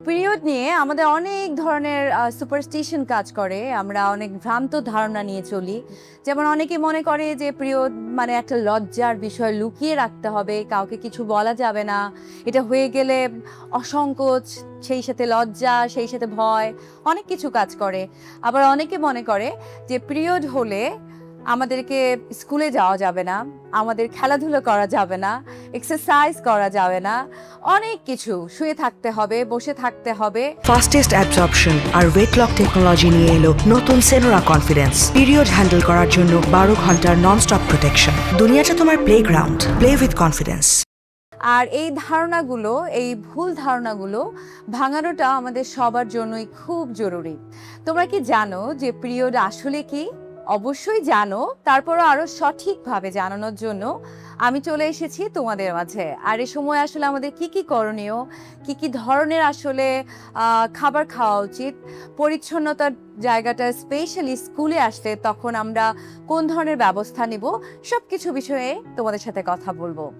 Period নিয়ে আমাদের অনেক ধরনের সুপারস্টিশন কাজ করে। আমরা অনেক ভ্রান্ত ধারণা নিয়ে চলি। যেমন অনেকে মনে করে যে পিরিয়ড মানে একটা লজ্জার বিষয়, লুকিয়ে রাখতে হবে, কাউকে কিছু বলা যাবে না। এটা হয়ে গেলে অসংকোচ, সেই সাথে লজ্জা, সেই সাথে ভয়, অনেক কিছু কাজ করে। আবার অনেকে মনে করে যে পিরিয়ড হলে আমাদেরকে স্কুলে যাওয়া যাবে না, আমাদের খেলাধুলা করা যাবে না, এক্সারসাইজ করা যাবে না, অনেক কিছু, শুয়ে থাকতে হবে, বসে থাকতে হবে। ফাস্টেস্ট অ্যাবজর্পশন আর ওয়েট লক টেকনোলজি নিয়ে এলো নতুন সেনোরা কনফিডেন্স। পিরিয়ড হ্যান্ডেল করার জন্য 12 ঘন্টার নন স্টপ প্রোটেকশন। দুনিয়াটা তোমার প্লেগ্রাউন্ড, প্লে উইথ কনফিডেন্স। আর এই ধারণাগুলো, এই ভুল ধারণাগুলো ভাঙানোটা আমাদের সবার জন্যই খুব জরুরি। তোমরা কি জানো যে পিরিয়ড আসলে কি? অবশ্যই জানো, তারপরও আরো সঠিকভাবে জানানোর জন্য আমি চলে এসেছি তোমাদের মাঝে। আর এই সময় আসলে আমাদের কি কি করণীয়, কি কি ধরনের আসলে খাবার খাওয়া উচিত, পরিচ্ছন্নতার জায়গাটা স্পেশালি স্কুলে আসলে তখন আমরা কোন ধরনের ব্যবস্থা নিব, সবকিছু বিষয়ে তোমাদের সাথে কথা বলবো।